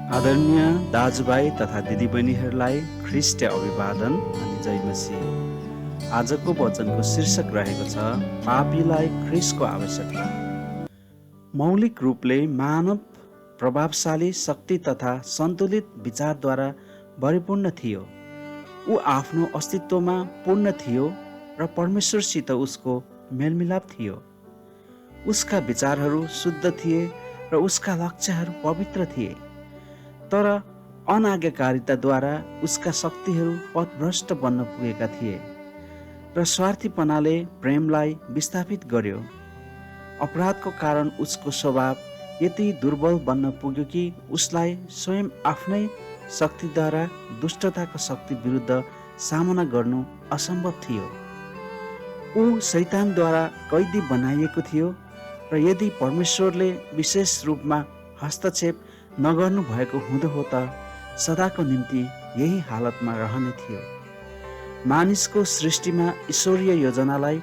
आदरणीय दाजुभाइ तथा दिदीबहिनीहरूलाई ख्रिस्ट अभिवादन अनि जय मसीह। आजको वचनको शीर्षक रहेको छ पापीलाई ख्रिस्टको आवश्यकता। मौलिक रूपले मानव प्रभावशाली शक्ति तथा सन्तुलित विचारद्वारा परिपूर्ण थियो। ऊ आफ्नो अस्तित्वमा पूर्ण थियो र परमेश्वरसित उसको मेलमिलाप थियो। उसका विचारहरू शुद्ध थिए र उसका लक्ष्यहरू पवित्र थिए। तर अनाज्ञाकारिताद्वारा उसका शक्तिहरू पथभ्रष्ट बन्न पुगेका थिए र स्वार्थीपनाले प्रेमलाई विस्थापित गर्यो। अपराधको कारण उसको स्वभाव यति दुर्बल बन्न पुग्यो कि उसलाई स्वयं आफ्नै शक्तिद्वारा दुष्टताको शक्ति विरुद्ध सामना गर्नु असम्भव थियो। ऊ शैतानद्वारा कैदी बनाइएको थियो र यदि परमेश्वरले विशेष रूपमा हस्तक्षेप नगर्नु भएको हुँदो हो त सदाको निम्ति यही हालतमा रहने थियो। मानिसको सृष्टिमा ईश्वरीय योजनालाई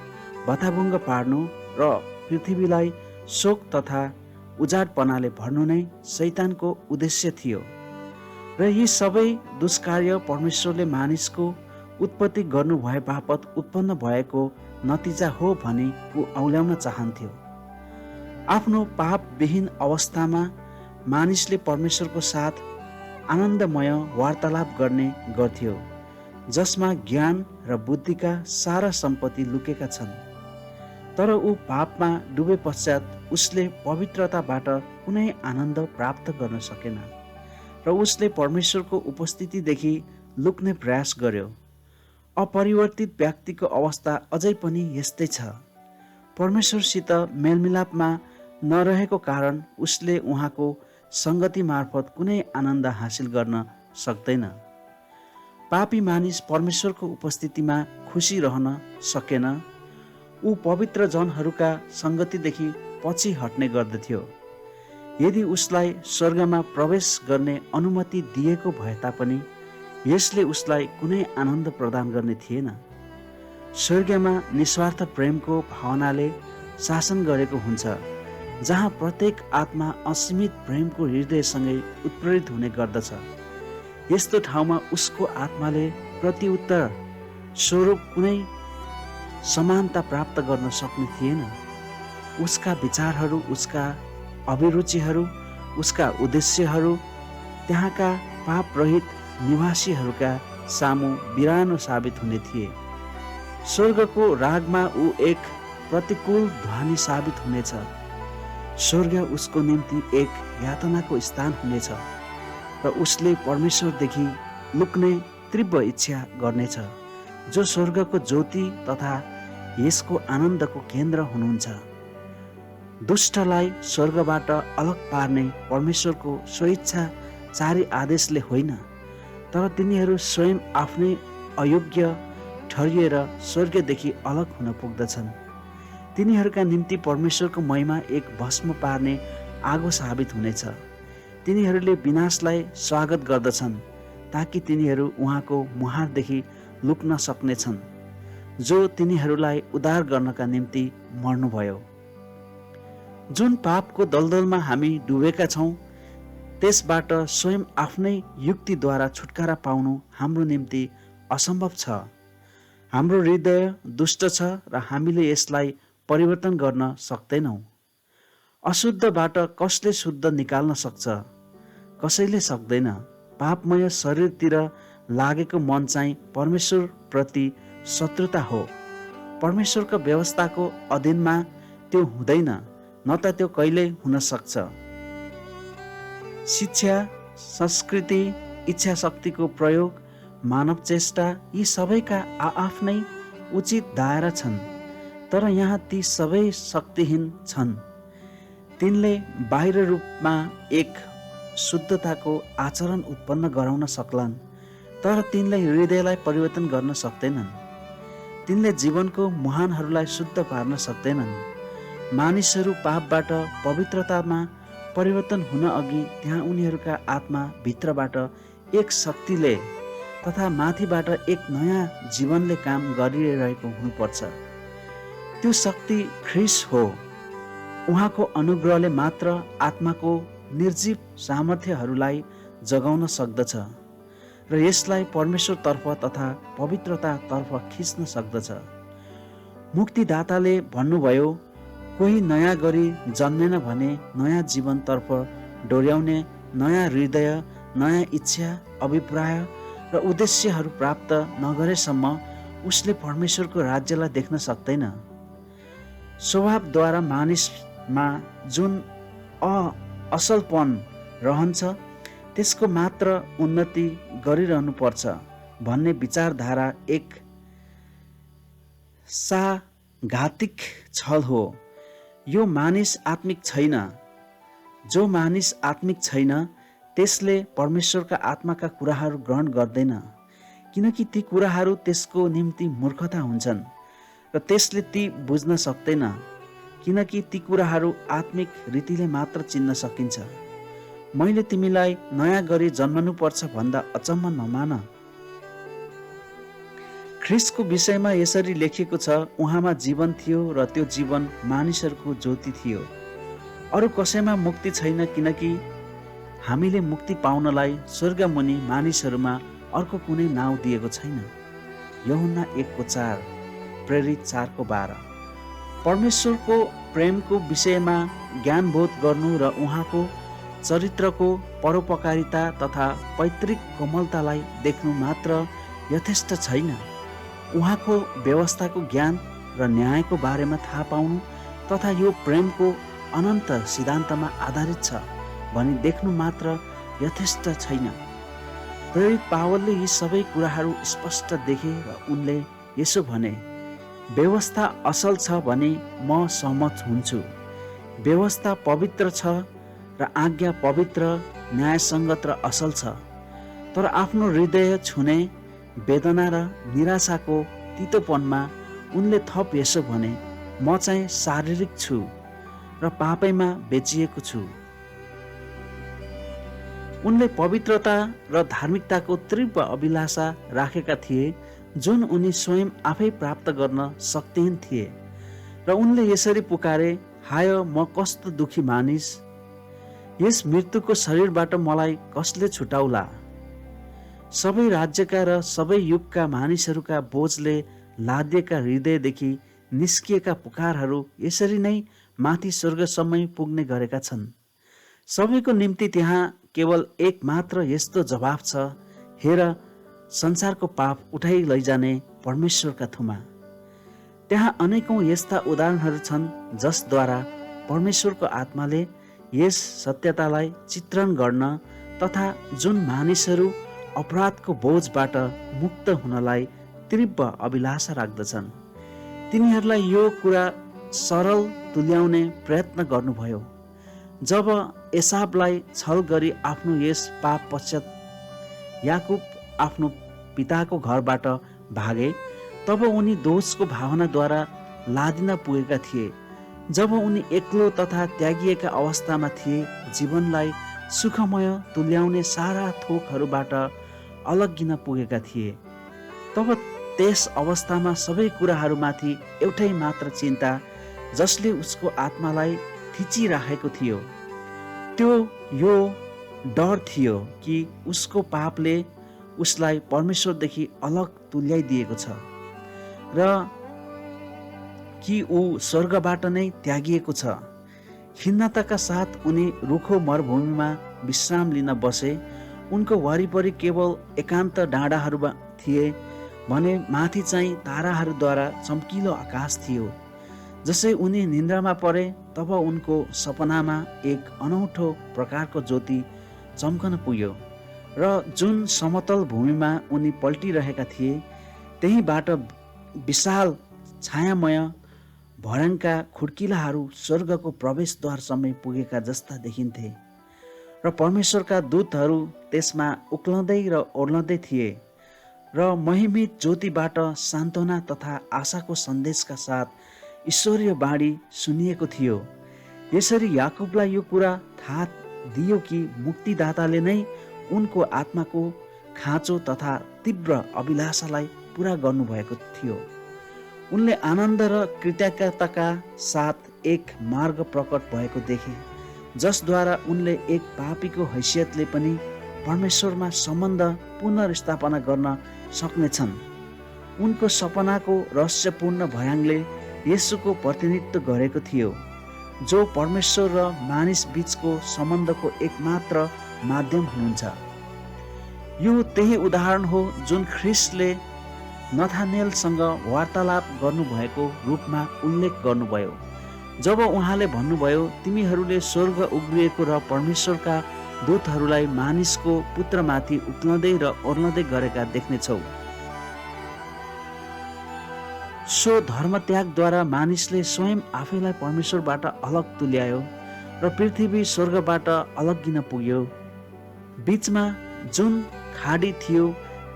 भताभुङ्ग पार्नु र पृथ्वीलाई शोक तथा उजाडपनाले भर्नु नै शैतानको उद्देश्य थियो र यी सबै दुष्कार्य परमेश्वरले मानिसको उत्पत्ति गर्नु भए बापत उत्पन्न भएको नतिजा हो भनी ऊ औल्याउन चाहन्थ्यो। आफ्नो पापविहीन अवस्थामा मानिसले परमेश्वरको साथ आनन्दमय वार्तालाप गर्ने गर्थ्यो, जसमा ज्ञान र बुद्धिका सारा सम्पत्ति लुकेका छन्। तर ऊ पापमा डुबे पश्चात उसले पवित्रताबाट कुनै आनन्द प्राप्त गर्न सकेन र उसले परमेश्वरको उपस्थितिदेखि लुक्ने प्रयास गर्यो। अपरिवर्तित व्यक्तिको अवस्था अझै पनि यस्तै छ। परमेश्वरसित मेलमिलापमा नरहेको कारण उसले उहाँको सङ्गति मार्फत कुनै आनन्द हासिल गर्न सक्दैन। पापी मानिस परमेश्वरको उपस्थितिमा खुसी रहन सकेन। ऊ पवित्र जनहरूका सङ्गतिदेखि पछि हट्ने गर्दथ्यो। यदि उसलाई स्वर्गमा प्रवेश गर्ने अनुमति दिएको भए तापनि यसले उसलाई कुनै आनन्द प्रदान गर्ने थिएन। स्वर्गमा निस्वार्थ प्रेमको भावनाले शासन गरेको हुन्छ, जहाँ प्रत्येक आत्मा असीमित प्रेमको हृदयसँगै उत्प्रेरित हुने गर्दछ। यस्तो ठाउँमा उसको आत्माले प्रतिउत्तर स्वरूप कुनै समानता प्राप्त गर्न सक्ने थिएन। उसका विचारहरू, उसका अभिरुचिहरू, उसका उद्देश्यहरू त्यहाँका पापरहित निवासीहरूका सामु बिरानो साबित हुने थिए। स्वर्गको रागमा ऊ एक प्रतिकूल ध्वनि साबित हुनेछ। स्वर्ग उसको निम्ति एक यातनाको स्थान हुनेछ र उसले परमेश्वरदेखि लुक्ने तीव्र इच्छा गर्नेछ, जो स्वर्गको ज्योति तथा यसको आनन्दको केन्द्र हुनुहुन्छ। दुष्टलाई स्वर्गबाट अलग पार्ने परमेश्वरको स्वेच्छाचारी आदेशले होइन, तर तिनीहरू स्वयं आफ्नै अयोग्य ठहरिएर स्वर्गदेखि अलग हुन पुग्दछन्। तिनीहरूका निम्ति परमेश्वरको महिमा एक भस्म पार्ने आगो साबित हुनेछ। तिनीहरूले विनाशलाई स्वागत गर्दछन् ताकि तिनीहरू उहाँको मुहारदेखि लुक्न सक्नेछन्, जो तिनीहरूलाई उद्धार गर्नका निम्ति मर्नुभयो। जुन पापको दलदलमा हामी डुबेका छौँ त्यसबाट स्वयं आफ्नै युक्तिद्वारा छुटकारा पाउनु हाम्रो निम्ति असम्भव छ। हाम्रो हृदय दुष्ट छ र हामीले यसलाई परिवर्तन गर्न सक्दैनौँ। अशुद्धबाट कसले शुद्ध निकाल्न सक्छ? कसैले सक्दैन। पापमय शरीरतिर लागेको मन चाहिँ परमेश्वर प्रति शत्रुता हो। परमेश्वरको व्यवस्थाको अधीनमा त्यो हुँदैन, न त त्यो कहिल्यै हुन सक्छ। शिक्षा, संस्कृति, इच्छा शक्तिको प्रयोग, मानव चेष्टा यी सबैका आआफ्नै उचित दायरा छन्, तर यहाँ ती सबै शक्तिहीन छन्। तिनले बाहिर रूपमा एक शुद्धताको आचरण उत्पन्न गराउन सक्लान्, तर तिनले हृदयलाई परिवर्तन गर्न सक्दैनन्। तिनले जीवनको मुहानहरूलाई शुद्ध पार्न सक्दैनन्। मानिसहरू पापबाट पवित्रतामा परिवर्तन हुन अघि त्यहाँ उनीहरूका आत्मा भित्रबाट एक शक्तिले तथा माथिबाट एक नयाँ जीवनले काम गरिरहेको हुनुपर्छ। त्यो शक्ति ख्रिस्ट हो। उहाँको अनुग्रहले मात्र आत्माको निर्जीव सामर्थ्यहरूलाई जगाउन सक्दछ र यसलाई परमेश्वरतर्फ तथा पवित्रतातर्फ खिच्न सक्दछ। मुक्तिदाताले भन्नुभयो, कोही नयाँ गरी जन्मेन भने नयाँ जीवनतर्फ डोर्याउने नयाँ हृदय, नयाँ इच्छा, अभिप्राय र उद्देश्यहरू प्राप्त नगरेसम्म उसले परमेश्वरको राज्यलाई देख्न सक्दैन। स्वभावद्वारा मानिसमा जुन असलपन रहन्छ त्यसको मात्र उन्नति गरिरहनुपर्छ भन्ने विचारधारा एक घातिक छल हो। यो मानिस आत्मिक छैन। जो मानिस आत्मिक छैन त्यसले परमेश्वरका आत्माका कुराहरू ग्रहण गर्दैन, किनकि ती कुराहरू त्यसको निम्ति मूर्खता हुन्छन् र त्यसले ती बुझ्न सक्दैन, किनकि ती कुराहरू आत्मिक रीतिले मात्र चिन्न सकिन्छ। मैले तिमीलाई नयाँ गरी जन्मनुपर्छ भन्दा अचम्म नमान। ख्रिस्टको विषयमा यसरी लेखिएको छ, उहाँमा जीवन थियो र त्यो जीवन मानिसहरूको ज्योति थियो। अरू कसैमा मुक्ति छैन, किनकि हामीले मुक्ति पाउनलाई स्वर्गमुनि मानिसहरूमा अर्को कुनै नाउँ दिएको छैन। यूहन्ना 1:4, प्रेरित 4:12। परमेश्वरको प्रेमको विषयमा ज्ञानबोध गर्नु र उहाँको चरित्रको परोपकारिता तथा पैतृक कोमलतालाई देख्नु मात्र यथेष्ट छैन। उहाँको व्यवस्थाको ज्ञान र न्यायको बारेमा थाहा पाउनु तथा यो प्रेमको अनन्त सिद्धान्तमा आधारित छ भनी देख्नु मात्र यथेष्ट छैन। प्रेरित पावलले यी सबै कुराहरू स्पष्ट देखे र उनले यसो भने, व्यवस्था असल छ भने म सहमत हुन्छु। व्यवस्था पवित्र छ र आज्ञा पवित्र, न्यायसङ्गत र असल छ। तर आफ्नो हृदय छुने वेदना र निराशाको तितोपनमा उनले थप यसो भने, म चाहिँ शारीरिक छु र पापैमा बेचिएको छु। उनले पवित्रता र धार्मिकताको तीव्र अभिलाषा राखेका थिए जुन उनी स्वयं आफै प्राप्त गर्न शक्तिहीन थिए र उनले यसरी पुकारे, हाय म कस्तो दुखी मानिस, यस मृत्युको शरीरबाट मलाई कसले छुटाउला। सबै राज्यका र सबै युगका मानिसहरूका बोझले लादिएका हृदयदेखि निस्किएका पुकारहरू यसरी नै माथि स्वर्गसम्मै पुग्ने गरेका छन्। सबैको निम्ति त्यहाँ केवल एक मात्र यस्तो जवाब छ, हेर संसारको पाप उठाइ लैजाने परमेश्वरका थुमा। त्यहाँ अनेकौं यस्ता उदाहरणहरू छन् जसद्वारा परमेश्वरको आत्माले यस सत्यतालाई चित्रण गर्न तथा जुन मानिसहरू अपराधको बोझबाट मुक्त हुनलाई तीव्र अभिलाषा राख्दछन् तिनीहरूलाई यो कुरा सरल तुल्याउने प्रयत्न गर्नुभयो। जब एसावलाई छल गरी आफ्नो यस पाप पश्चात याकुब आफ्नो पिताको घरबाट भागे, तब उनी दोषको भावनाद्वारा लादिन पुगेका थिए। जब उनी एक्लो तथा त्यागिएका अवस्थामा थिए, जीवनलाई सुखमय तुल्याउने सारा थोकहरूबाट अलग्गिन पुगेका थिए, तब त्यस अवस्थामा सबै कुराहरूमाथि एउटै मात्र चिन्ता जसले उसको आत्मालाई थिचिराखेको थियो, त्यो यो डर थियो कि उसको पापले उसलाई परमेश्वरदेखि अलग तुल्याइदिएको छ र कि ऊ स्वर्गबाट नै त्यागिएको छ। खिन्नताका साथ उनी रुखो मरुभूमिमा विश्राम लिन बसे। उनको वरिपरि केवल एकान्त डाँडाहरू थिए भने माथि चाहिँ ताराहरूद्वारा चम्किलो आकाश थियो। जसै उनी निन्द्रामा परे, तब उनको सपनामा एक अनौठो प्रकारको ज्योति चम्कन पुग्यो र जुन समतल भूमिमा उनी पल्टिरहेका थिए त्यहीबाट विशाल छायामय भर्याङका खुड्किलाहरू स्वर्गको प्रवेशद्वारसम्मै पुगेका जस्ता देखिन्थे र परमेश्वरका दूतहरू त्यसमा उक्लँदै र ओर्लँदै थिए र महिमित ज्योतिबाट सान्त्वना तथा आशाको सन्देशका साथ ईश्वरीय बाणी सुनिएको थियो। यसरी याकुबलाई यो कुरा थाहा दियो कि मुक्तिदाताले नै उनको आत्माको खाँचो तथा तीव्र अभिलाषालाई पूरा गर्नुभएको थियो। उनले आनन्द र कृतज्ञताका साथ एक मार्ग प्रकट भएको देखे, जसद्वारा उनले एक पापीको हैसियतले पनि परमेश्वरमा सम्बन्ध पुनर्स्थापना गर्न सक्नेछन्। उनको सपनाको रहस्यपूर्ण भयाङले येशूको प्रतिनिधित्व गरेको थियो, जो परमेश्वर र मानिस बीचको सम्बन्धको एकमात्र माध्यम हुनुहुन्छ। यो त्यही उदाहरण हो जुन ख्रिस्टले नथानेलसँग वार्तालाप गर्नुभएको रूपमा उल्लेख गर्नुभयो, जब उहाँले भन्नुभयो, तिमीहरूले स्वर्ग उग्रिएको र परमेश्वरका दूतहरूलाई मानिसको पुत्रमाथि उक्लँदै र ओर्लँदै गरेका देख्नेछौ। सो धर्मत्यागद्वारा मानिसले स्वयं आफैलाई परमेश्वरबाट अलग तुल्यायो र पृथ्वी स्वर्गबाट अलग्गिन पुग्यो। बीचमा जुन खाडी थियो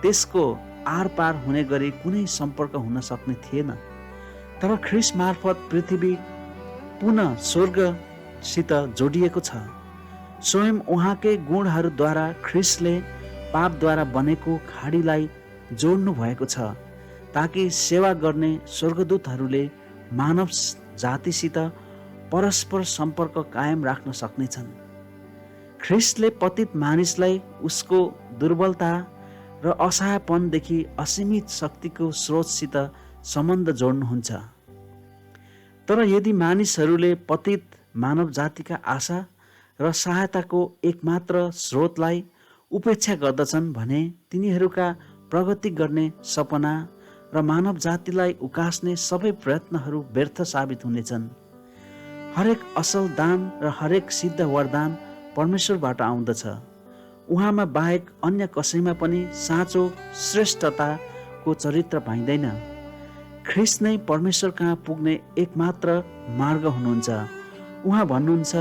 त्यसको आरपार हुने गरी कुनै सम्पर्क हुन सक्ने थिएन। तर ख्रिस्ट मार्फत पृथ्वी पुनः स्वर्गसित जोडिएको छ। स्वयं उहाँकै गुणहरूद्वारा ख्रिस्टले पापद्वारा बनेको खाडीलाई जोड्नु भएको छ, ताकि सेवा गर्ने स्वर्गदूतहरूले मानव जातिसित परस्पर सम्पर्क कायम राख्न सक्नेछन्। ख्रिस्टले पतित मानिसलाई उसको दुर्बलता र असहायपनदेखि असीमित शक्तिको स्रोतसित सम्बन्ध जोड्नुहुन्छ। तर यदि मानिसहरूले पतित मानव जातिका आशा र सहायताको एकमात्र स्रोतलाई उपेक्षा गर्दछन् भने तिनीहरूका प्रगति गर्ने सपना र मानव जातिलाई उकास्ने सबै प्रयत्नहरू व्यर्थ साबित हुनेछन्। हरेक असल दान र हरेक सिद्ध वरदान परमेश्वरबाट आउँदछ। उहाँमा बाहेक अन्य कसैमा पनि साँचो श्रेष्ठताको चरित्र पाइँदैन। ख्रिस्ट नै परमेश्वर कहाँ पुग्ने एकमात्र मार्ग हुनुहुन्छ। उहाँ भन्नुहुन्छ,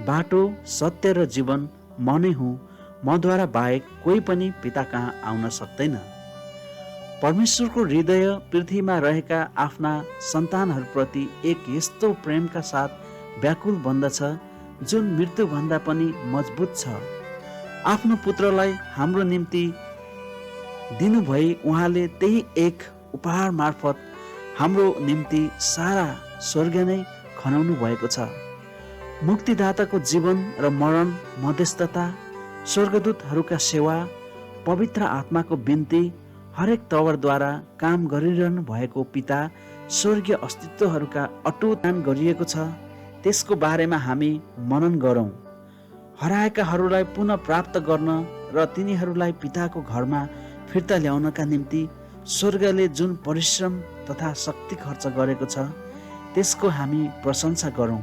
बाटो, सत्य र जीवन म नै हुँ, मद्वारा बाहेक कोही पनि पिता कहाँ आउन सक्दैन। परमेश्वरको हृदय पृथ्वीमा रहेका आफ्ना सन्तानहरूप्रति एक यस्तो प्रेमका साथ व्याकुल बन्दछ जुन मृत्युभन्दा पनि मजबुत छ। आफ्नो पुत्रलाई हाम्रो निम्ति दिनुभई उहाँले त्यही एक उपहार मार्फत हाम्रो निम्ति सारा स्वर्ग नै खनाउनु भएको छ। मुक्तिदाताको जीवन र मरण, मध्यस्थता, स्वर्गदूतहरूका सेवा, पवित्र आत्माको बिन्ती, हरेक तवरद्वारा काम गरिरहनु भएको पिता, स्वर्गीय अस्तित्वहरूका अटुट दान गरिएको छ। त्यसको बारेमा हामी मनन गरौँ। हराएकाहरूलाई पुनः प्राप्त गर्न र तिनीहरूलाई पिताको घरमा फिर्ता ल्याउनका निम्ति स्वर्गले जुन परिश्रम तथा शक्ति खर्च गरेको छ त्यसको हामी प्रशंसा गरौँ।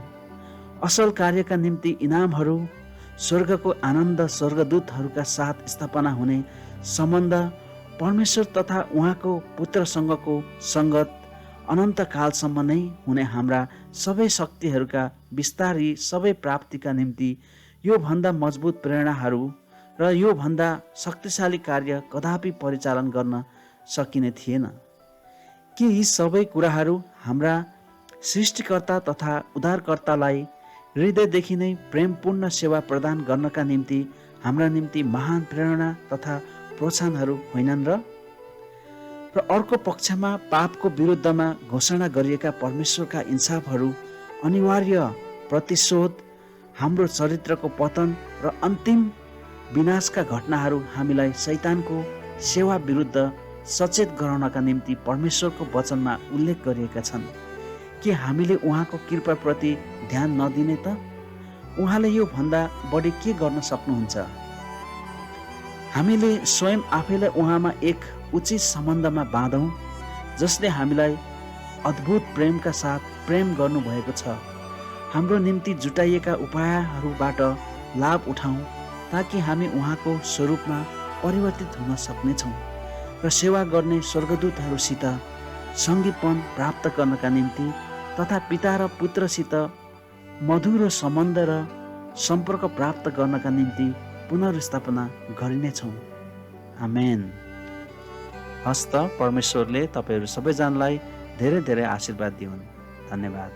असल कार्यका निम्ति इनामहरू, स्वर्गको आनन्द, स्वर्गदूतहरूका साथ स्थापना हुने सम्बन्ध, परमेश्वर तथा उहाँको पुत्रसँगको सङ्गत, अनन्तकालसम्म नै हुने हाम्रा सबै शक्तिहरूका विस्तार, यी सबै प्राप्तिका निम्ति यो भन्दा मजबुत प्रेरणाहरू र यो भन्दा शक्तिशाली कार्य कदापि परिचालन गर्न सकिने थिएन। के यी सबै कुराहरू हाम्रा सृष्टिकर्ता तथा उद्धारकर्तालाई हृदयदेखि नै प्रेमपूर्ण सेवा प्रदान गर्नका निम्ति हाम्रा निम्ति महान प्रेरणा तथा प्रोत्साहनहरू होइनन् र अर्को पक्षमा पापको विरुद्धमा घोषणा गरिएका परमेश्वरका इन्साफहरू, अनिवार्य प्रतिशोध, हाम्रो चरित्रको पतन र अन्तिम विनाशका घटनाहरू हामीलाई शैतानको सेवा विरुद्ध सचेत गराउनका निम्ति परमेश्वरको वचनमा उल्लेख गरिएका छन्। के हामीले उहाँको कृपाप्रति ध्यान नदिने त? उहाँले यो भन्दा बढी के गर्न सक्नुहुन्छ? हामीले स्वयं आफैलाई उहाँमा एक उचित सम्बन्धमा बाँधौँ, जसले हामीलाई अद्भुत प्रेमका साथ प्रेम गर्नुभएको छ। हाम्रो निम्ति जुटाइएका उपायहरूबाट लाभ उठाउँ ताकि हामी उहाँको स्वरूपमा परिवर्तित हुन सक्नेछौँ र सेवा गर्ने स्वर्गदूतहरूसित सङ्गीपन प्राप्त गर्नका निम्ति तथा पिता र पुत्रसित मधुरो सम्बन्ध र सम्पर्क प्राप्त गर्नका निम्ति पुनर्स्थापना गरिनेछौँ। आमेन। हस्त परमेश्वरले तपाईँहरू सबैजनालाई धेरै धेरै आशीर्वाद दिउन्। धन्यवाद।